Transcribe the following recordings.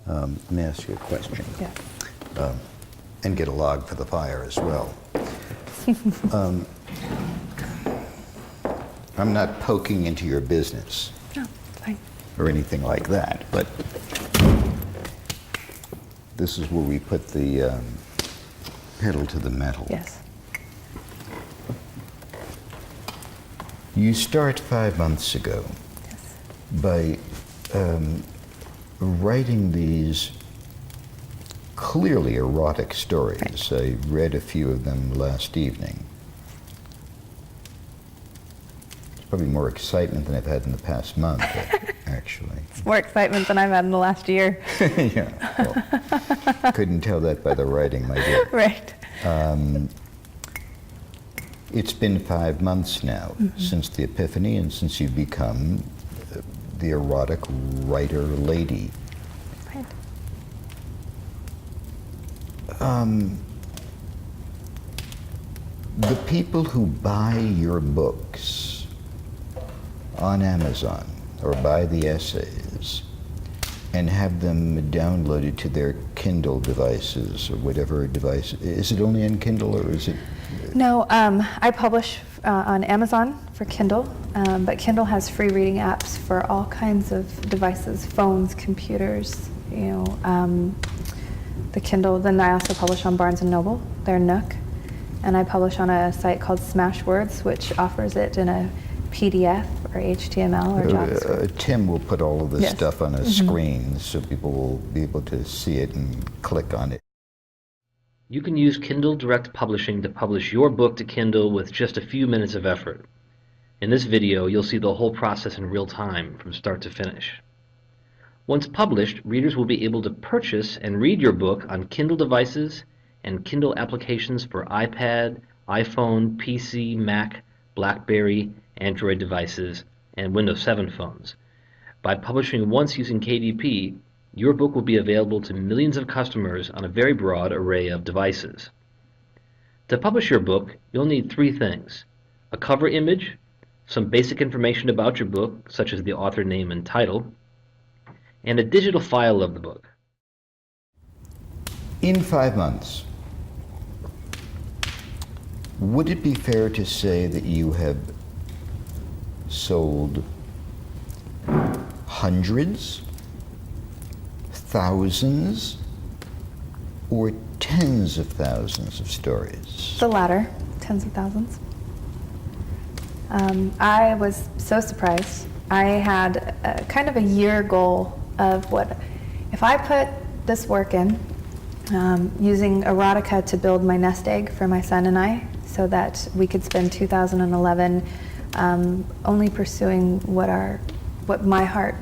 Let me ask you a question. Yeah. And get a log for the fire as well. I'm not poking into your business. No, fine. Or anything like that, but this is where we put the pedal to the metal. Yes. You start 5 months ago Yes. by writing these clearly erotic stories. Right. I read a few of them last evening. It's probably more excitement than I've had in the past month, actually. It's more excitement than I've had in the last year. Yeah, well, couldn't tell that by the writing, my dear. Right. It's been 5 months now since the epiphany and since you've become the erotic writer lady. Right. The people who buy your books on Amazon or buy the essays and have them downloaded to their Kindle devices or whatever device, is it only on Kindle or is it? No, I publish on Amazon for Kindle, but Kindle has free reading apps for all kinds of devices, phones, computers, the Kindle. Then I also publish on Barnes & Noble, their Nook, and I publish on a site called Smashwords, which offers it in a PDF or HTML or JavaScript. Tim will put all of this Yes. stuff on a screen so people will be able to see it and click on it. You can use Kindle Direct Publishing to publish your book to Kindle with just a few minutes of effort. In this video, you'll see the whole process in real time, from start to finish. Once published, readers will be able to purchase and read your book on Kindle devices and Kindle applications for iPad, iPhone, PC, Mac, BlackBerry, Android devices, and Windows 7 phones. By publishing once using KDP, your book will be available to millions of customers on a very broad array of devices. To publish your book, you'll need 3 things: a cover image, some basic information about your book, such as the author name and title, and a digital file of the book. In 5 months, would it be fair to say that you have sold hundreds, thousands, or tens of thousands of stories? The latter, tens of thousands. I was so surprised. I had kind of a year goal of what, if I put this work in, using erotica to build my nest egg for my son and I, so that we could spend 2011 only pursuing what my heart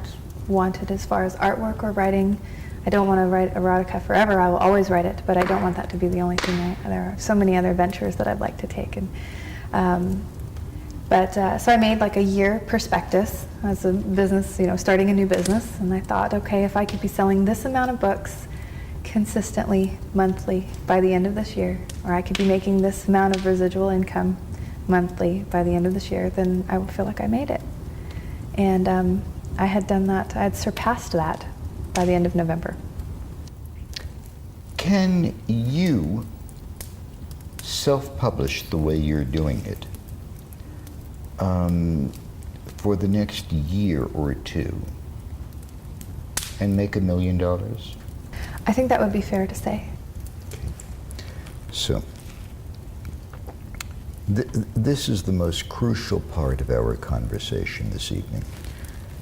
wanted as far as artwork or writing. I don't want to write erotica forever. I will always write it, but I don't want that to be the only thing. There are so many other ventures that I'd like to take. And so I made like a year prospectus as a business, starting a new business. And I thought, okay, if I could be selling this amount of books consistently, monthly, by the end of this year, or I could be making this amount of residual income monthly by the end of this year, then I would feel like I made it. And I had done that. I had surpassed that by the end of November. Can you self-publish the way you're doing it for the next year or two and make $1 million? I think that would be fair to say. So, this is the most crucial part of our conversation this evening,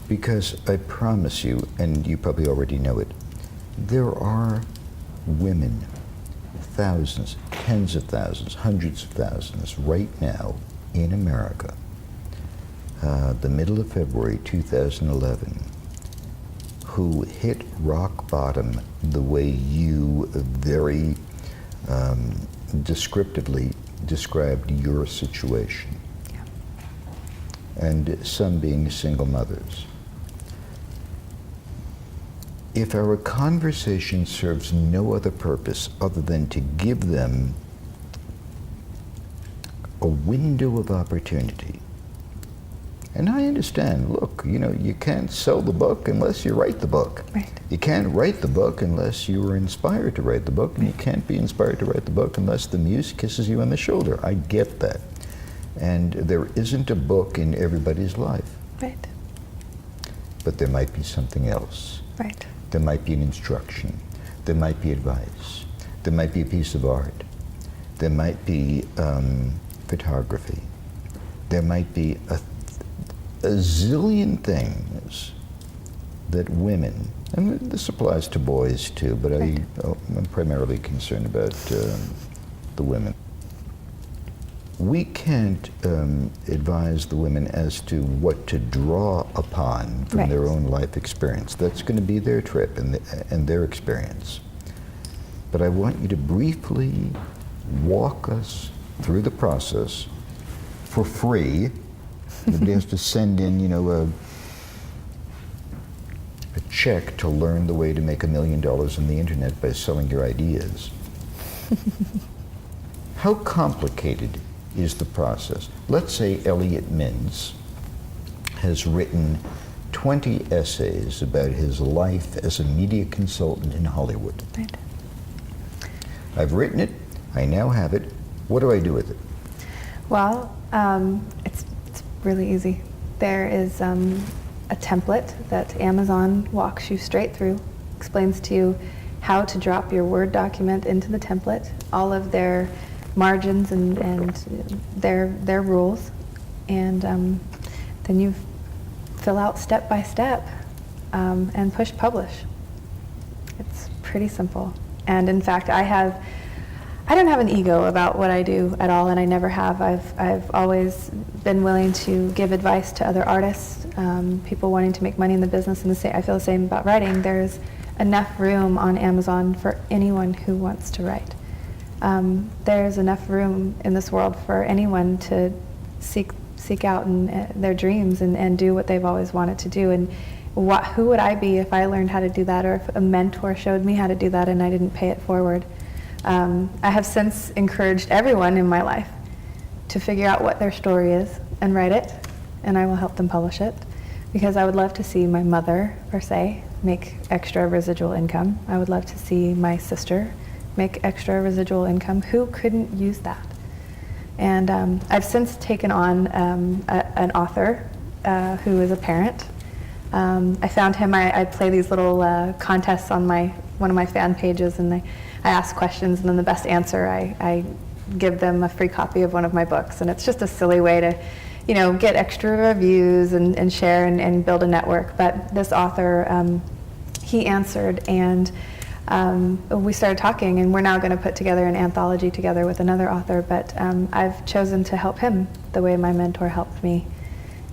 because I promise you, and you probably already know it, there are women, thousands, tens of thousands, hundreds of thousands right now in America, the middle of February 2011, who hit rock bottom the way you very descriptively described your situation. Yeah. And some being single mothers. If our conversation serves no other purpose other than to give them a window of opportunity, And I understand, look, you can't sell the book unless you write the book. Right. You can't write the book unless you are inspired to write the book, and you can't be inspired to write the book unless the muse kisses you on the shoulder. I get that. And there isn't a book in everybody's life. Right. But there might be something else. Right. There might be an instruction. There might be advice. There might be a piece of art. There might be photography. There might be a zillion things that women, and this applies to boys too, but Right. I'm primarily concerned about the women. We can't advise the women as to what to draw upon from Right. their own life experience. That's going to be their trip and their experience. But I want you to briefly walk us through the process for free. Nobody has to send in, a check to learn the way to make $1 million on the internet by selling your ideas. How complicated is the process? Let's say Elliot Mintz has written 20 essays about his life as a media consultant in Hollywood. Right. I've written it, I now have it. What do I do with it? Well, it's really easy. There is a template that Amazon walks you straight through, explains to you how to drop your Word document into the template, all of their margins and their rules, and then you fill out step by step and push publish. It's pretty simple. And in fact, I don't have an ego about what I do at all, and I never have. I've always been willing to give advice to other artists, people wanting to make money in the business, and I feel the same about writing. There's enough room on Amazon for anyone who wants to write. There's enough room in this world for anyone to seek out their dreams and do what they've always wanted to do. And who would I be if I learned how to do that, or if a mentor showed me how to do that and I didn't pay it forward? I have since encouraged everyone in my life to figure out what their story is and write it, and I will help them publish it, because I would love to see my mother, per se, make extra residual income. I would love to see my sister make extra residual income. Who couldn't use that? And I've since taken on an author who is a parent. I found him. I play these little contests on one of my fan pages, and I ask questions, and then the best answer, I give them a free copy of one of my books. And it's just a silly way to, get extra reviews and share and build a network. But this author, he answered, and we started talking, and we're now going to put together an anthology together with another author. But I've chosen to help him the way my mentor helped me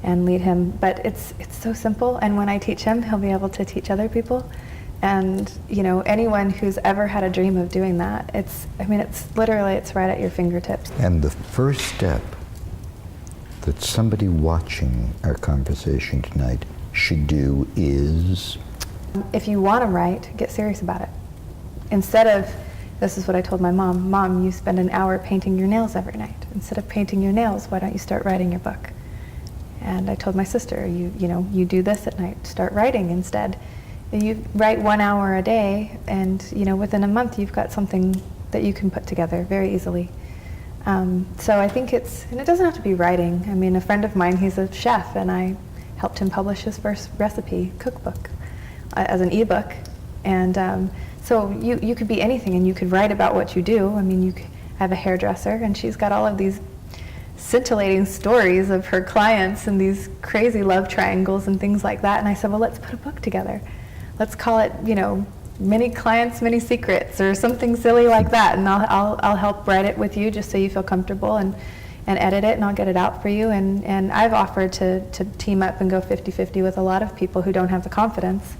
and lead him. But it's so simple, and when I teach him, he'll be able to teach other people. And anyone who's ever had a dream of doing that, it's literally right at your fingertips. And the first step that somebody watching our conversation tonight should do is? If you want to write, get serious about it. Instead of, this is what I told my mom, Mom, you spend an hour painting your nails every night. Instead of painting your nails, why don't you start writing your book? And I told my sister, you do this at night, start writing instead. You write 1 hour a day, and within a month you've got something that you can put together very easily. So I think and it doesn't have to be writing. I mean, a friend of mine, he's a chef, and I helped him publish his first recipe cookbook as an ebook. And so you could be anything, and you could write about what you do. I mean, I have a hairdresser, and she's got all of these scintillating stories of her clients and these crazy love triangles and things like that. And I said, well, let's put a book together. Let's call it, Many Clients, Many Secrets, or something silly like that. And I'll help write it with you, just so you feel comfortable, and edit it, and I'll get it out for you. And I've offered to team up and go 50-50 with a lot of people who don't have the confidence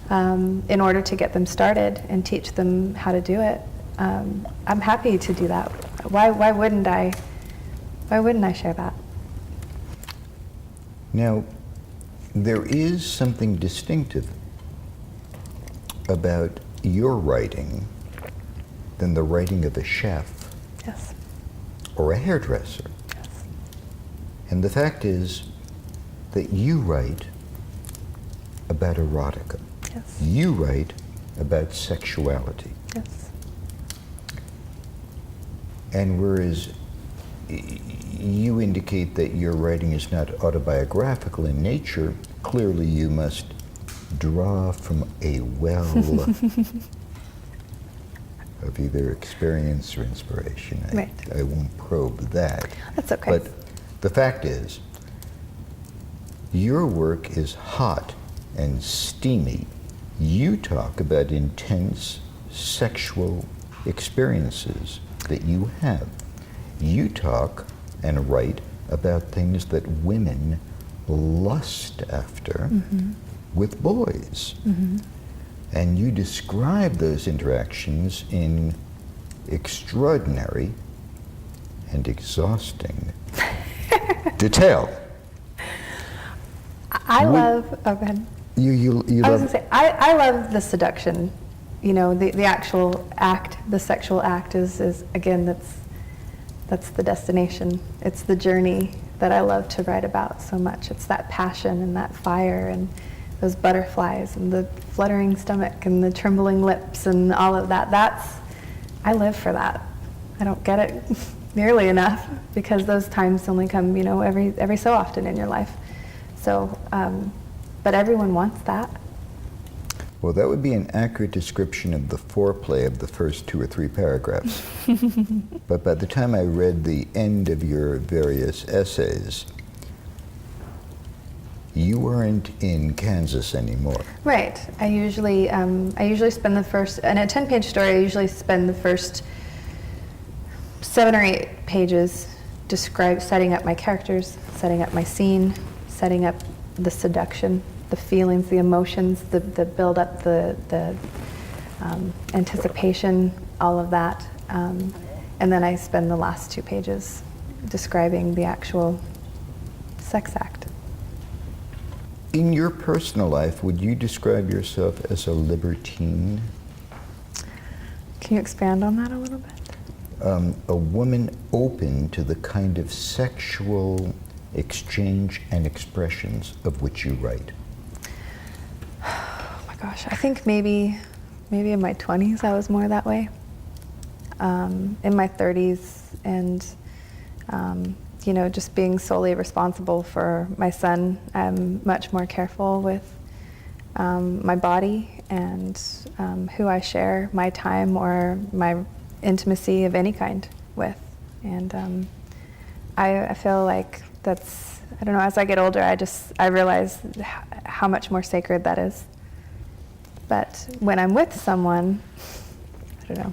in order to get them started and teach them how to do it. I'm happy to do that. Why wouldn't I? Why wouldn't I share that? Now, there is something distinctive about your writing than the writing of a chef. Yes. Or a hairdresser. Yes. And the fact is, that you write about erotica. Yes. You write about sexuality. Yes. And whereas you indicate that your writing is not autobiographical in nature, clearly you must draw from a well of either experience or inspiration. Right. I won't probe that. That's okay. But the fact is, your work is hot and steamy. You talk about intense sexual experiences that you have. You talk and write about things that women lust after with boys. And you describe those interactions in extraordinary and exhausting detail. I love, oh, go ahead. You I love, was gonna say, I love the seduction. You know, the actual act, the sexual act is again, that's the destination. It's the journey that I love to write about so much. It's that passion and that fire and those butterflies and the fluttering stomach and the trembling lips and all of that. I live for that. I don't get it nearly enough because those times only come, you know, every so often in your life. So, but everyone wants that. well, that would be an accurate description of the foreplay of the first 2 or 3 paragraphs. But by the time I read the end of your various essays, you weren't in Kansas anymore. Right. I usually spend the first, in a 10-page story, I usually spend the first 7 or 8 pages setting up my characters, setting up my scene, setting up the seduction, the feelings, the emotions, the build up, the anticipation, all of that. And then I spend the last 2 pages describing the actual sex act. In your personal life, would you describe yourself as a libertine? Can you expand on that a little bit? A woman open to the kind of sexual exchange and expressions of which you write? Oh my gosh, I think maybe in my 20s I was more that way. In my 30s and you know, just being solely responsible for my son, I'm much more careful with my body and who I share my time or my intimacy of any kind with. And I feel like that's, I don't know, as I get older, I realize how much more sacred that is. But when I'm with someone, I don't know,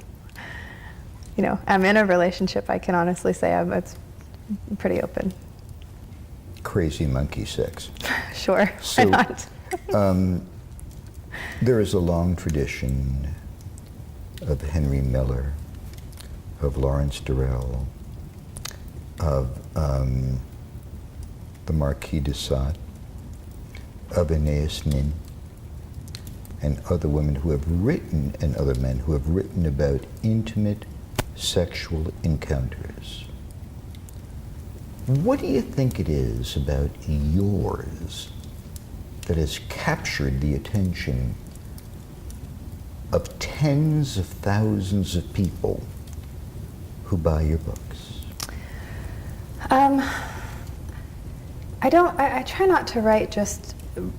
you know, I'm in a relationship, I can honestly say it's pretty open. Crazy monkey sex. Sure, So, why not? There is a long tradition of Henry Miller, of Lawrence Durrell, of the Marquis de Sade, of Aeneas Nin, and other women who have written, and other men who have written about intimate sexual encounters. What do you think it is about yours that has captured the attention of tens of thousands of people who buy your books? I try not to write just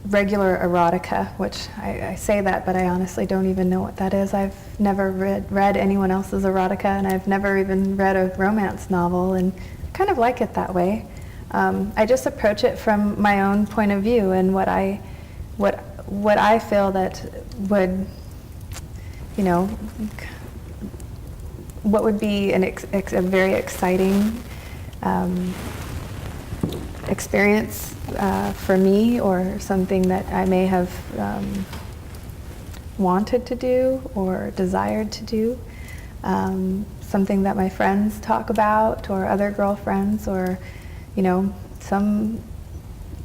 regular erotica, which I say that, but I honestly don't even know what that is. I've never read anyone else's erotica, and I've never even read a romance novel, and I kind of like it that way. I just approach it from my own point of view and what I feel that would, you know, what would be a very exciting experience for me, or something that I may have wanted to do or desired to do, something that my friends talk about, or other girlfriends, or, you know, some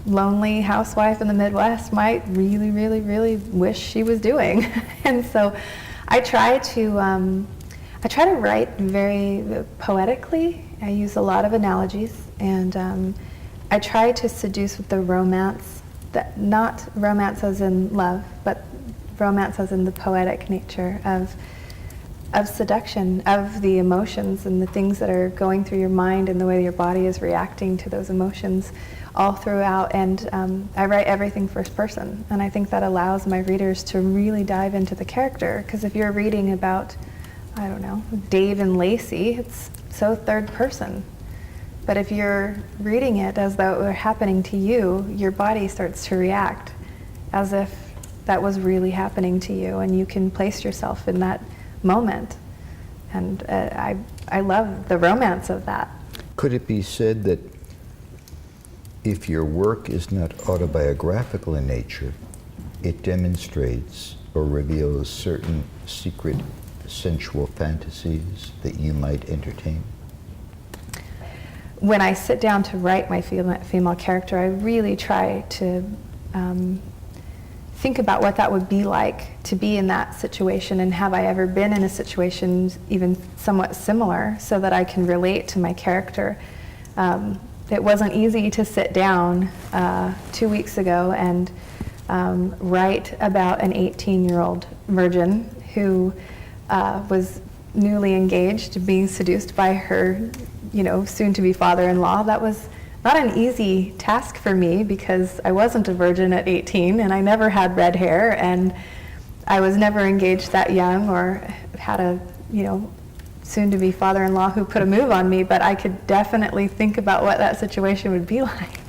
lonely housewife in the Midwest might really, really, really wish she was doing. And so I try to write very poetically. I use a lot of analogies, and I try to seduce with the romance, that not romance as in love, but romance as in the poetic nature of seduction, of the emotions and the things that are going through your mind and the way your body is reacting to those emotions all throughout. And I write everything first person, and I think that allows my readers to really dive into the character, because if you're reading about, I don't know, Dave and Lacey, it's so third person. But if you're reading it as though it were happening to you, your body starts to react as if that was really happening to you, and you can place yourself in that moment. And I love the romance of that. Could it be said that if your work is not autobiographical in nature, it demonstrates or reveals certain secret sensual fantasies that you might entertain? When I sit down to write my female character, I really try to think about what that would be like to be in that situation, and have I ever been in a situation even somewhat similar, so that I can relate to my character. It wasn't easy to sit down 2 weeks ago and write about an 18-year-old virgin who was newly engaged, being seduced by her, soon-to-be father-in-law. That was not an easy task for me, because I wasn't a virgin at 18, and I never had red hair, and I was never engaged that young, or had a, soon-to-be father-in-law who put a move on me, but I could definitely think about what that situation would be like.